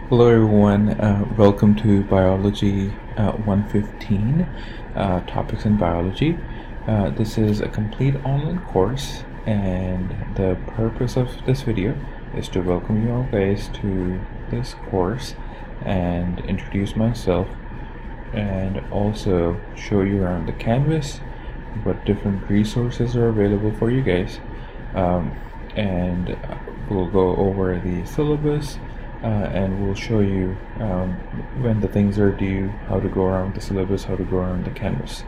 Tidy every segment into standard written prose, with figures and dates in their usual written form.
Hello everyone, welcome to Biology 115, Topics in Biology. This is a complete online course, and the purpose of this video is to welcome you all guys to this course and introduce myself, and also show you around the canvas what different resources are available for you guys, and we'll go over the syllabus, and we'll show you when the things are due, how to go around the syllabus, how to go around the canvas.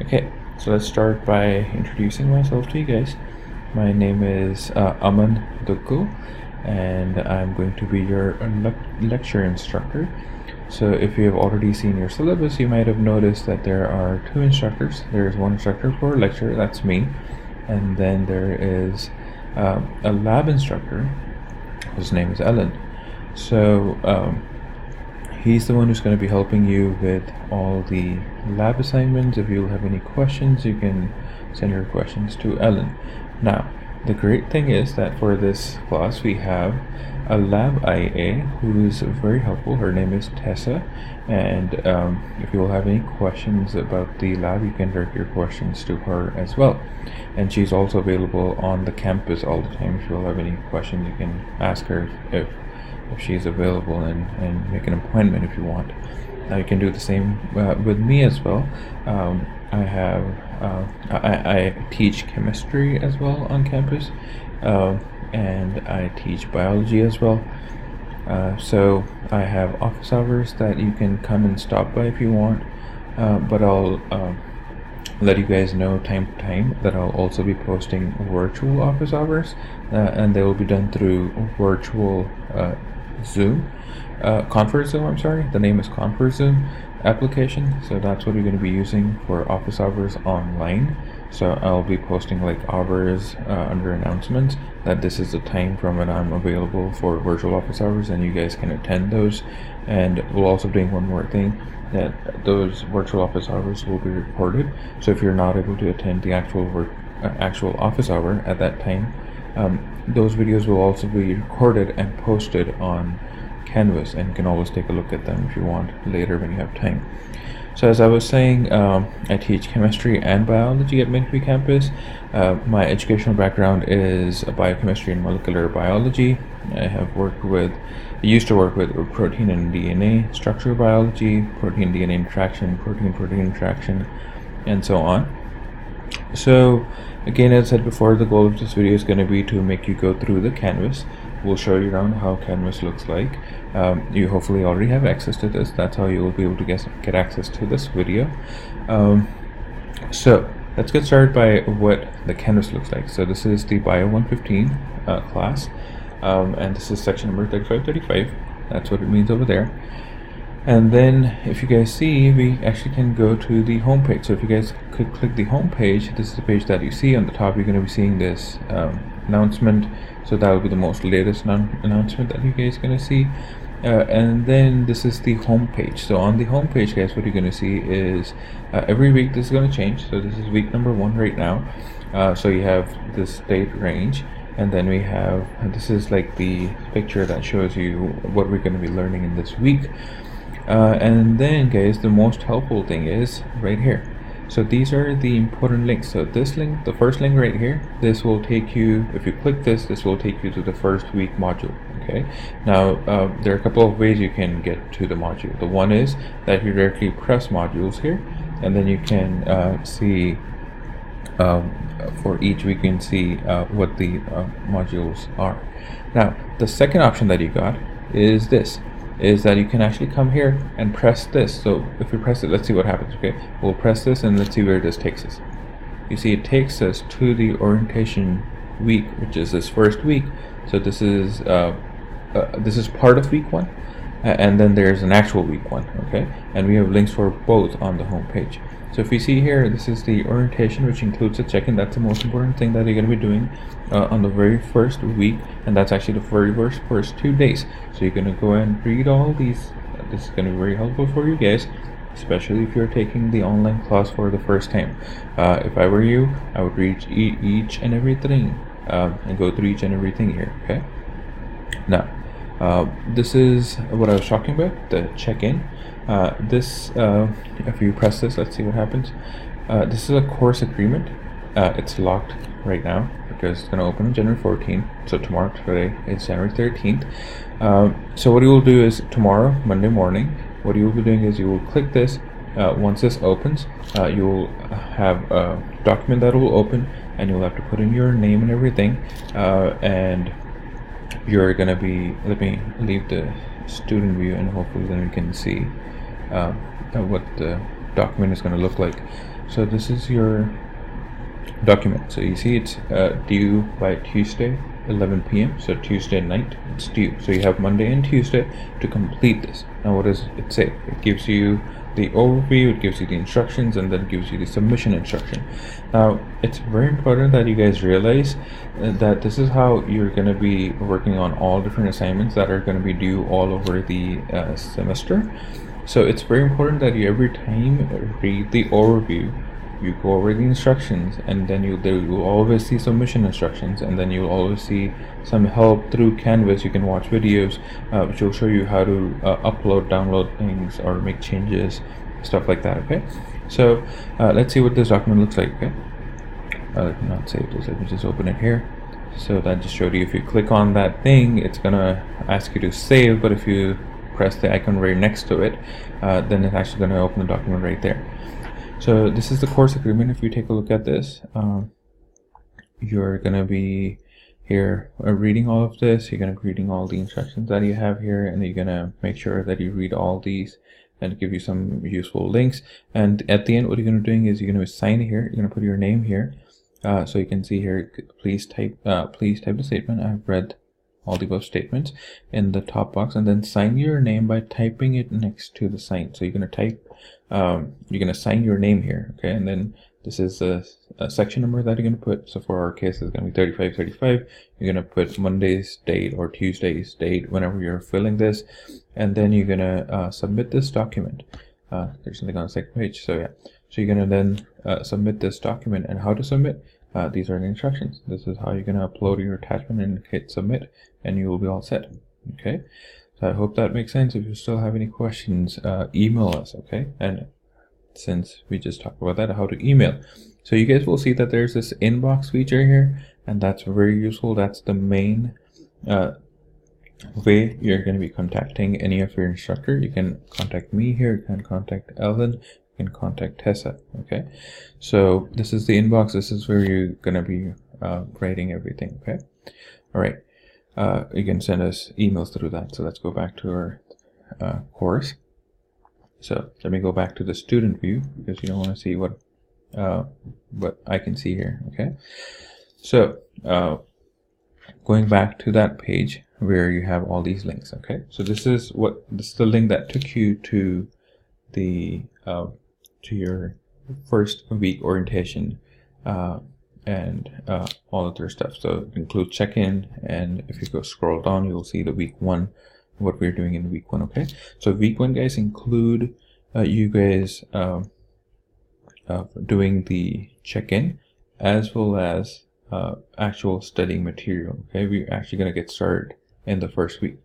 Okay, so let's start by introducing myself to you guys. My name is Aman Dukku, and I'm going to be your lecture instructor. So if you have already seen your syllabus, you might have noticed that there are two instructors. There is one instructor for lecture, that's me, and then there is a lab instructor whose name is Ellen. So he's the one who's going to be helping you with all the lab assignments. If you have any questions, you can send your questions to Ellen. Now, the great thing is that for this class we have a lab IA who is very helpful. Her name is Tessa, and if you will have any questions about the lab, you can direct your questions to her as well. And she's also available on the campus all the time. If you will have any questions, you can ask her if she's available, and make an appointment if you want. Now you can do the same with me as well. I teach chemistry as well on campus, and I teach biology as well. So I have office hours that you can come and stop by if you want, but I'll let you guys know time to time that I'll also be posting virtual office hours, and they will be done through virtual Zoom, Conference Zoom, I'm sorry, the name is Conference Zoom application. So that's what we're going to be using for office hours online. So I'll be posting like hours under announcements that this is the time from when I'm available for virtual office hours, and you guys can attend those. And we'll also be doing one more thing, that those virtual office hours will be recorded. So if you're not able to attend the actual office hour at that time, those videos will also be recorded and posted on Canvas, and you can always take a look at them if you want later when you have time. So as I was saying, I teach chemistry and biology at Midway campus. My educational background is biochemistry and molecular biology. I used to work with protein and DNA structural biology, protein DNA interaction, protein interaction, and so on. So again, as I said before, the goal of this video is going to be to make you go through the canvas. We'll show you around how canvas looks like. You hopefully already have access to this. That's how you will be able to get access to this video. So let's get started by what the canvas looks like. So this is the BIO115 class, and this is section number 3535. That's what it means over there. And then if you guys see, we actually can go to the home page. So if you guys could click the home page, this is the page that you see on the top. You're going to be seeing this announcement. So that will be the most latest announcement that you guys are going to see. And then this is the home page. So on the home page, guys, what you're going to see is every week this is going to change. So this is week number 1 right now. So you have this date range, and then we have, this is like the picture that shows you what we're going to be learning in this week. And then guys, the most helpful thing is right here. So these are the important links. So this link, the first link right here, this will take you, if you click this will take you to the first week module. Okay, now there are a couple of ways you can get to the module. The one is that you directly press modules here, and then you can see for each week you can see what the modules are. Now the second option that you got is this, is that you can actually come here and press this. So if you press it, let's see what happens. Okay, we'll press this and let's see where this takes us. You see it takes us to the orientation week, which is this first week. So this is part of week 1, and then there's an actual week 1. Okay, and we have links for both on the home page. So if you see here, this is the orientation, which includes a check-in. That's the most important thing that you're going to be doing on the very first week, and that's actually the very first 2 days. So you're going to go and read all these. This is going to be very helpful for you guys, especially if you're taking the online class for the first time. If I were you, I would read each and everything and go through each and everything here. Okay. Now, This is what I was talking about, the check-in. If you press this, let's see what happens. This is a course agreement. It's locked right now because it's going to open on January 14th. So tomorrow, today is January 13th. So what you will do is tomorrow, Monday morning, what you will be doing is you will click this. Once this opens, you will have a document that will open, and you'll have to put in your name and everything, and you're gonna be, let me leave the student view, and hopefully then we can see what the document is going to look like. So this is your document. So you see it's due by Tuesday 11 p.m. so Tuesday night it's due. So you have Monday and Tuesday to complete this. Now what does it say? It gives you the overview, it gives you the instructions, and then gives you the submission instruction. Now it's very important that you guys realize that this is how you're going to be working on all different assignments that are going to be due all over the semester. So it's very important that you every time read the overview, you go over the instructions, and then you'll always see submission instructions, and then you'll always see some help through Canvas. You can watch videos which will show you how to upload, download things, or make changes, stuff like that. Okay, so let's see what this document looks like. Okay, let me not save this, let me just open it here. So that just showed you, if you click on that thing, it's gonna ask you to save, but if you press the icon right next to it, then it's actually going to open the document right there. So this is the course agreement. If you take a look at this, you're going to be here reading all of this. You're going to be reading all the instructions that you have here, and you're going to make sure that you read all these and give you some useful links. And at the end, what you're going to be doing is you're going to sign here. You're going to put your name here, so you can see here. Please type the statement. I've read all the above statements in the top box, and then sign your name by typing it next to the sign. So you're going to type, you're going to sign your name here, okay? And then this is a section number that you're going to put. So for our case, it's going to be 3535. You're going to put Monday's date or Tuesday's date whenever you're filling this, and then you're going to submit this document. There's something on the second page. So yeah, so you're going to then submit this document. And how to submit? These are the instructions. This is how you're going to upload your attachment and hit submit, and you will be all set. Okay, so I hope that makes sense. If you still have any questions, email us. Okay, and since we just talked about that, how to email, so you guys will see that there's this inbox feature here, and that's very useful. That's the main way you're going to be contacting any of your instructor. You can contact me here, you can contact Ellen, you can contact Tessa. Okay, so this is the inbox. This is where you're going to be writing everything. Okay, all right, you can send us emails through that. So let's go back to our course. So let me go back to the student view, because you don't want to see what I can see here. Okay, so going back to that page where you have all these links. Okay, so this is the link that took you to the to your first week orientation and all other stuff. So it includes check-in, and if you go scroll down, you'll see the week 1, what we're doing in week 1. Okay, so week 1, guys, include you guys doing the check-in as well as actual studying material. Okay, we're actually going to get started in the first week.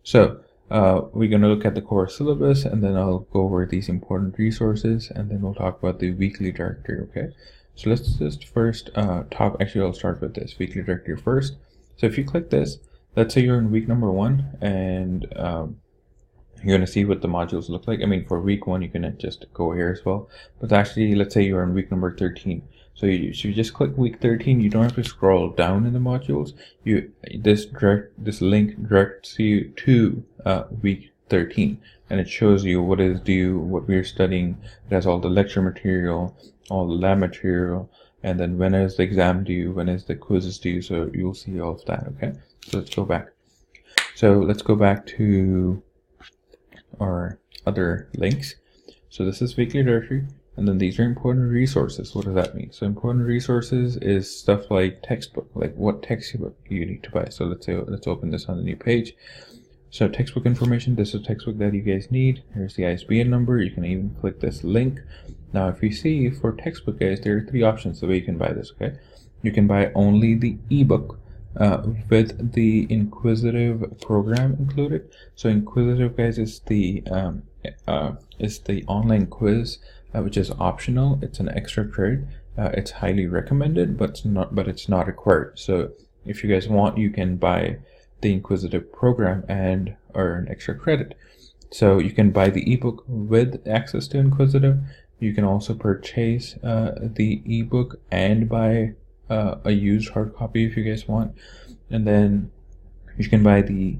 So we're going to look at the core syllabus, and then I'll go over these important resources, and then we'll talk about the weekly directory. Okay, so let's just first actually I'll start with this weekly directory first. So if you click this, let's say you're in week number 1, and you're going to see what the modules look like. I mean, for week 1, you can just go here as well, but actually, let's say you're in week number 13. So you just click week 13. You don't have to scroll down in the modules. This link directs you to week 13, and it shows you what is due, what we're studying. It has all the lecture material, all the lab material, and then when is the exam due, when is the quizzes due. So you'll see all of that. Okay, so let's go back. So let's go back to our other links. So this is weekly directory. And then these are important resources. What does that mean? So important resources is stuff like textbook, like what textbook you need to buy. So let's open this on the new page. So textbook information, this is a textbook that you guys need. Here's the ISBN number. You can even click this link. Now, if you see for textbook, guys, there are 3 options the way you can buy this. Okay, you can buy only the ebook. with the Inquisitive program included. So Inquisitive, guys, is the online quiz, which is optional. It's an extra credit. It's highly recommended, but it's not required. So if you guys want, you can buy the Inquisitive program and earn extra credit. So you can buy the ebook with access to Inquisitive. You can also purchase the ebook and buy a used hard copy if you guys want, and then you can buy the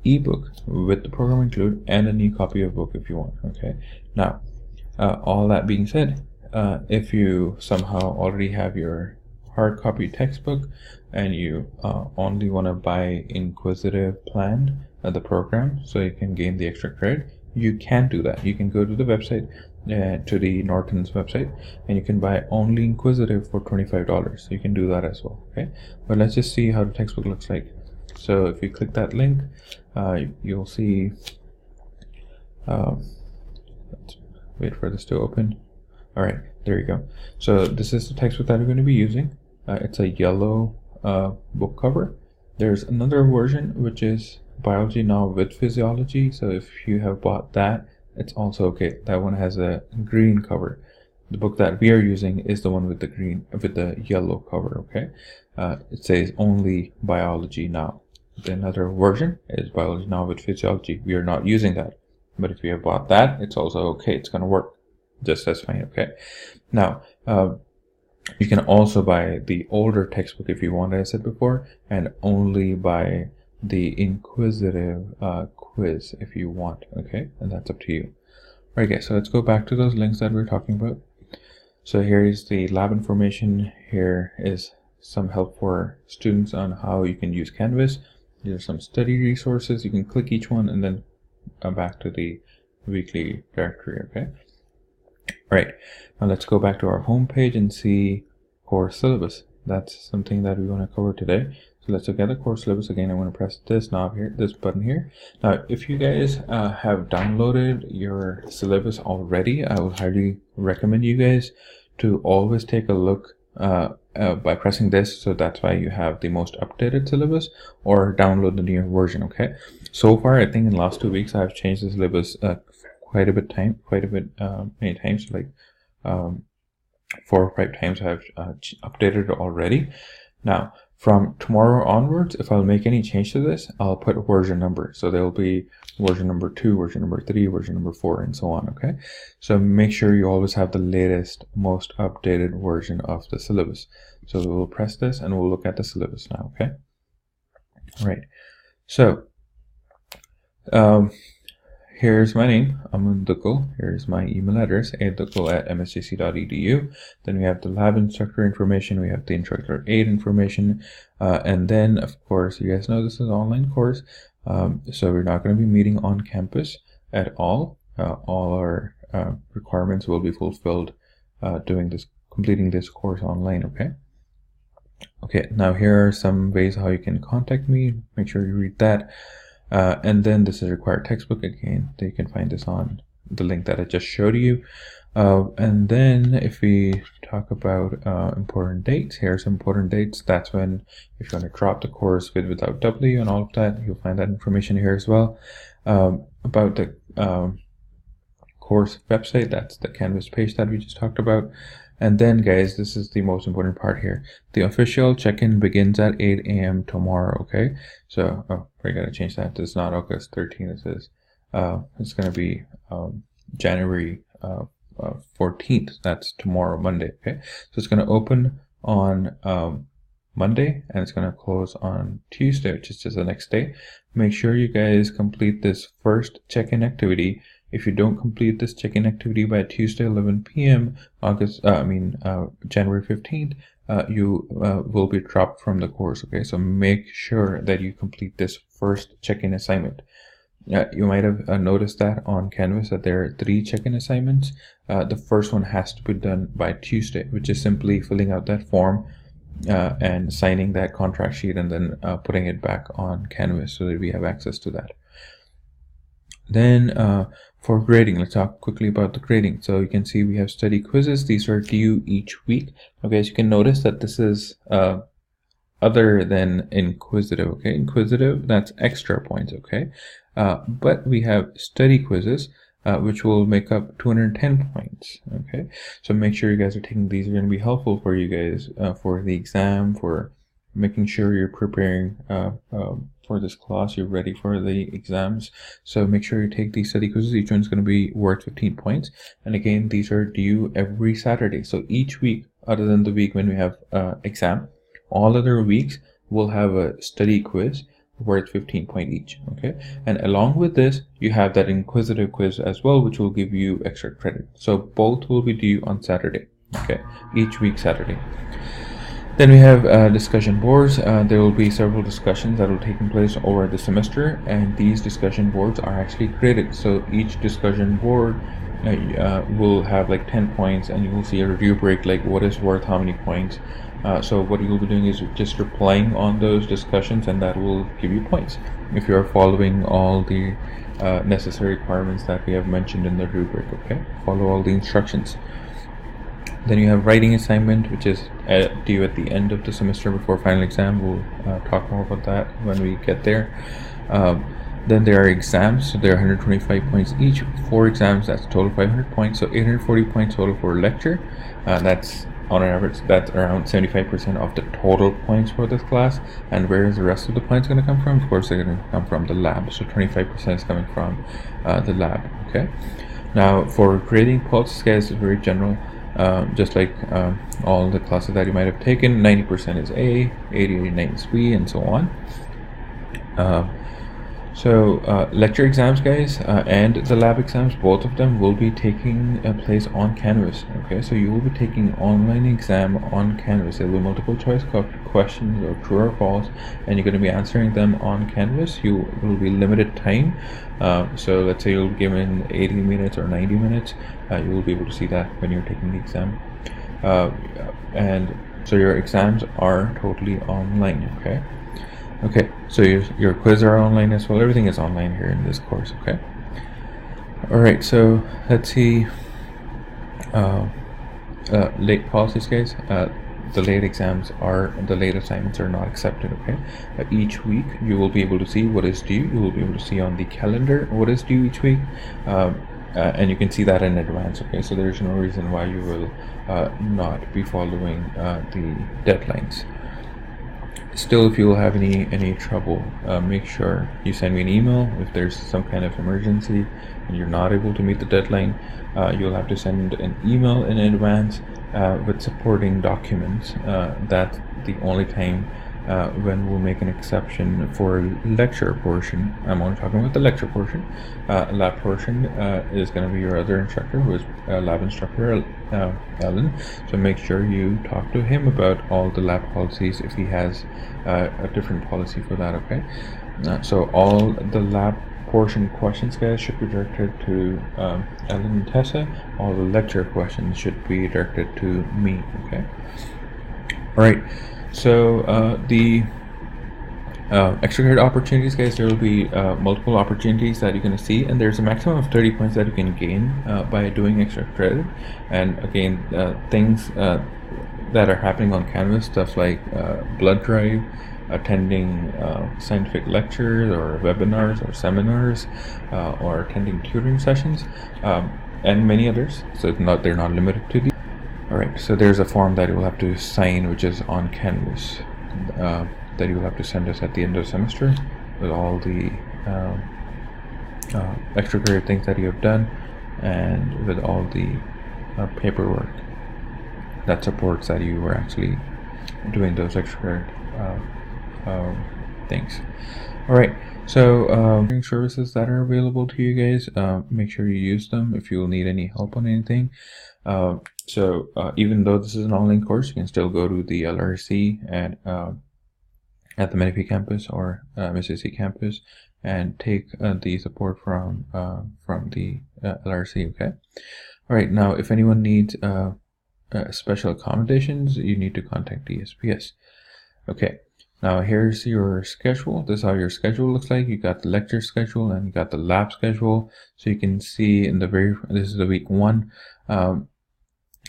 ebook with the program included and a new copy of book if you want. Okay, now all that being said, if you somehow already have your hard copy textbook and you only want to buy Inquisitive plan, the program, so you can gain the extra credit, you can do that. You can go to the website, to the Norton's website, and you can buy only Inquisitive for $25. So you can do that as well. Okay, but let's just see how the textbook looks like. So if you click that link, you'll see, let's wait for this to open. All right, there you go. So this is the textbook that we're going to be using. It's a yellow book cover. There's another version which is Biology Now with Physiology. So if you have bought that, it's also okay. That one has a green cover. The book that we are using is the one with the yellow cover. Okay, it says only Biology Now. The another version is Biology Now with Physiology. We are not using that, but if you have bought that, it's also okay. It's going to work just as fine. Okay, now you can also buy the older textbook if you want, as I said before, and only buy the Inquisitive quiz if you want. Okay, and that's up to you. All right, guys, so let's go back to those links that we were talking about. So here is the lab information. Here is some help for students on how you can use Canvas. These are some study resources. You can click each one and then back to the weekly directory. Okay, all right, now let's go back to our home page and see course syllabus. That's something that we want to cover today. So let's look at the course syllabus again. I'm going to press this knob here, this button here. Now, if you guys have downloaded your syllabus already, I would highly recommend you guys to always take a look by pressing this. So that's why you have the most updated syllabus, or download the new version. Okay. So far, I think in the last 2 weeks, I've changed the syllabus quite a bit many times, like 4 or 5 times I've updated it already. Now, from tomorrow onwards, if I'll make any change to this, I'll put a version number. So there will be version number 2, version number 3, version number 4, and so on. Okay, so make sure you always have the latest, most updated version of the syllabus. So we'll press this and we'll look at the syllabus now. Okay, all right. So here's my name, Aman Dukul. Here's my email address, adukul@msjc.edu. Then we have the lab instructor information. We have the instructor aid information. And then, of course, you guys know this is an online course. So we're not going to be meeting on campus at all. All our requirements will be fulfilled completing this course online. Okay. Okay, now here are some ways how you can contact me. Make sure you read that. And then this is required textbook again. You can find this on the link that I just showed you. And then if we talk about important dates, here are some important dates. That's when, if you want to drop the course with without W and all of that, you'll find that information here as well. About the course website, that's the Canvas page that we just talked about. And then, guys, this is the most important part here. The official check-in begins at 8 a.m. tomorrow, okay? So, we gotta change that. This is not August 13th. It says, it's gonna be January 14th. That's tomorrow, Monday, okay? So it's gonna open on Monday, and it's gonna close on Tuesday, which is just the next day. Make sure you guys complete this first check-in activity. If you don't complete this check-in activity by Tuesday 11 p.m. January 15th, you will be dropped from the course. Okay, so make sure that you complete this first check-in assignment. You might have noticed that on Canvas that there are 3 check-in assignments. The first one has to be done by Tuesday, which is simply filling out that form and signing that contract sheet, and then putting it back on Canvas so that we have access to that. Then for grading, let's talk quickly about the grading. So you can see we have study quizzes. These are due each week. Okay, so you can notice that this is other than inquisitive. Okay, inquisitive, that's extra points. Okay, but we have study quizzes, which will make up 210 points. Okay, so make sure you guys are taking these. Are going to be helpful for you guys for the exam, for making sure you're preparing for this class, you're ready for the exams. So make sure you take these study quizzes. Each one's going to be worth 15 points. And again, these are due every Saturday. So each week, other than the week when we have exam, all other weeks we'll have a study quiz worth 15 points each. Okay, and along with this you have that inquisitive quiz as well, which will give you extra credit. So both will be due on Saturday. Okay, each week Saturday. Then we have discussion boards. There will be several discussions that will take place over the semester, and these discussion boards are actually graded. So each discussion board will have like 10 points, and you will see a review break, like what is worth how many points. So what you'll be doing is just replying on those discussions, and that will give you points if you are following all the necessary requirements that we have mentioned in the rubric. Okay, follow all the instructions. Then you have writing assignment, which is due at the end of the semester before final exam. We'll talk more about that when we get there. Then there are exams, so there are 125 points each. 4 exams, that's total 500 points, so 840 points total for lecture. That's on average, that's around 75% of the total points for this class. And where is the rest of the points going to come from? Of course, they're going to come from the lab. So 25% is coming from the lab. Okay. Now for grading policies, guys, is very general. Just like all the classes that you might have taken, 90% is A, 80-89 is B, and so on. Lecture exams, guys, and the lab exams, both of them will be taking place on Canvas. Okay, so you will be taking online exam on Canvas. There will be multiple choice questions or true or false, and you're going to be answering them on Canvas. You will be limited time. So let's say you'll be given 80 minutes or 90 minutes. You will be able to see that when you're taking the exam. And so your exams are totally online. Okay. Okay, so your quiz are online as well. Everything is online here in this course. Okay. All right. So let's see. Late policies, guys. The late exams the late assignments are not accepted. Okay. Each week you will be able to see what is due. You will be able to see on the calendar what is due each week, and you can see that in advance. Okay. So there's no reason why you will not be following the deadlines. Still, if you will have any trouble, make sure you send me an email. If there's some kind of emergency and you're not able to meet the deadline, you'll have to send an email in advance with supporting documents. That's the only time when we'll make an exception for lecture portion. I'm only talking about the lecture portion. Lab portion is going to be your other instructor, who is lab instructor Ellen. So make sure you talk to him about all the lab policies if he has a different policy for that. Okay. So all the lab portion questions, guys, should be directed to Ellen and Tessa. All the lecture questions should be directed to me. Okay. All right. So the extra credit opportunities, guys, there will be multiple opportunities that you're going to see, and there's a maximum of 30 points that you can gain by doing extra credit. And again, things that are happening on Canvas, stuff like blood drive, attending scientific lectures or webinars or seminars, or attending tutoring sessions, and many others. So they're not limited to these. Alright, so there's a form that you will have to sign, which is on Canvas, that you will have to send us at the end of the semester with all the extracurricular things that you have done, and with all the paperwork that supports that you were actually doing those extracurricular things. Alright, so services that are available to you guys, make sure you use them if you will need any help on anything. Even though this is an online course, you can still go to the LRC and at the Menifee campus or Mississippi campus and take the support from the LRC. Okay. All right. Now, if anyone needs special accommodations, you need to contact the SPS. Okay. Now here's your schedule. This is how your schedule looks like. You got the lecture schedule and you got the lab schedule. So you can see in this is the week 1.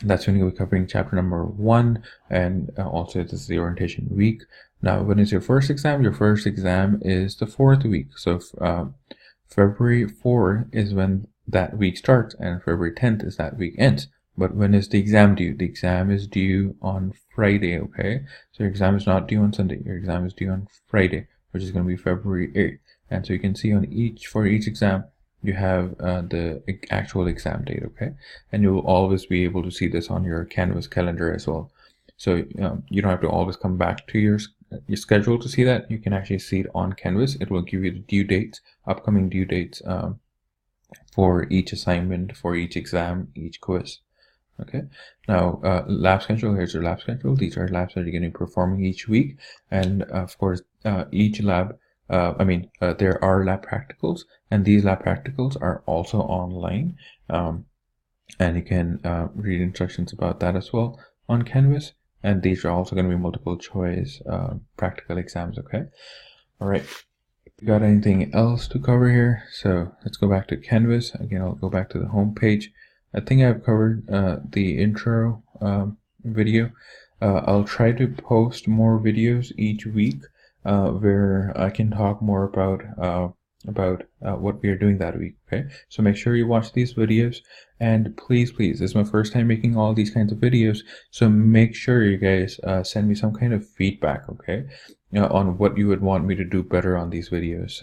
That's when you'll be covering chapter number 1, and also this is the orientation week. Now, when is your first exam? Your first exam is the 4th week. So February 4 is when that week starts, and February 10th is that week ends. But when is the exam due? The exam is due on Friday, okay? So your exam is not due on Sunday. Your exam is due on Friday, which is going to be February 8th. And so you can see for each exam, you have the actual exam date, okay? And you'll always be able to see this on your Canvas calendar as well. So you don't have to always come back to your schedule to see that. You can actually see it on Canvas. It will give you the due dates, upcoming due dates for each assignment, for each exam, each quiz. Okay, now lab schedule. Here's your lab schedule. These are labs that you're going to be performing each week, and of course each lab there are lab practicals, and these lab practicals are also online, and you can read instructions about that as well on Canvas. And these are also going to be multiple choice practical exams. Okay, all right. You got anything else to cover here? So let's go back to Canvas again. I'll go back to the home page. I think I've covered the intro video. I'll try to post more videos each week where I can talk more about what we are doing that week. Okay, so make sure you watch these videos, and please, this is my first time making all these kinds of videos, so make sure you guys send me some kind of feedback, okay, on what you would want me to do better on these videos.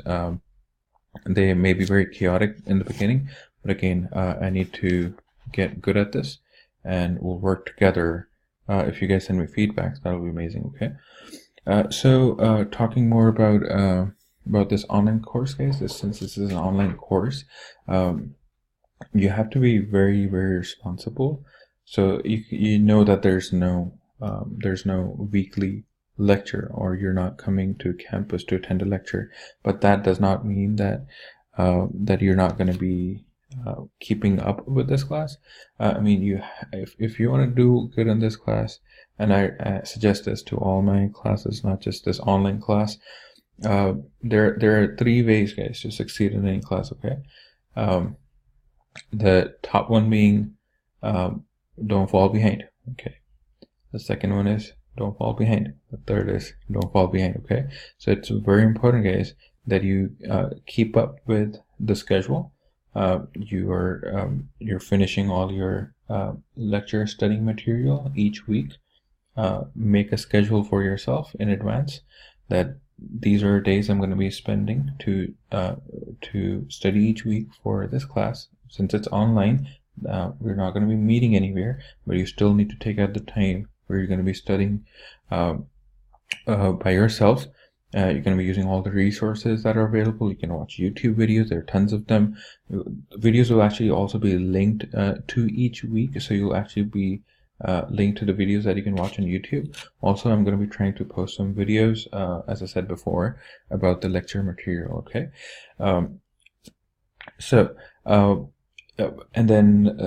They may be very chaotic in the beginning, but again, I need to get good at this, and we'll work together. If you guys send me feedback, that'll be amazing. Okay. So talking more about this online course, guys. Since this is an online course, you have to be very, very responsible. So you know that there's no weekly lecture, or you're not coming to campus to attend a lecture, but that does not mean that that you're not going to be keeping up with this class. I mean, if you want to do good in this class, and I suggest this to all my classes, not just this online class, there are 3 ways, guys, to succeed in any class. Okay, the top one being don't fall behind. Okay, the second one is don't fall behind. The third is don't fall behind. Okay, so it's very important, guys, that you keep up with the schedule. You're finishing all your lecture studying material each week. Make a schedule for yourself in advance that these are days I'm going to be spending to study each week for this class. Since it's online, we're not going to be meeting anywhere, but you still need to take out the time where you're going to be studying by yourself. You're going to be using all the resources that are available. You can watch YouTube videos. There are tons of them. Videos will actually also be linked to each week, so you'll actually be linked to the videos that you can watch on YouTube. Also, I'm going to be trying to post some videos, as I said before, about the lecture material. Okay, and then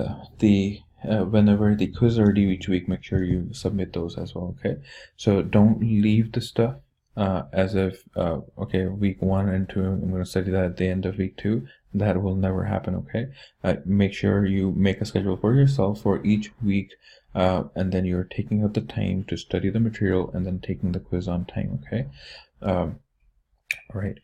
whenever the quizzes are due each week, make sure you submit those as well. Okay, so don't leave the stuff as if okay, week 1 and 2 I'm going to study that at the end of week 2. That will never happen. Okay, make sure you make a schedule for yourself for each week, and then you're taking out the time to study the material and then taking the quiz on time. Okay, all right.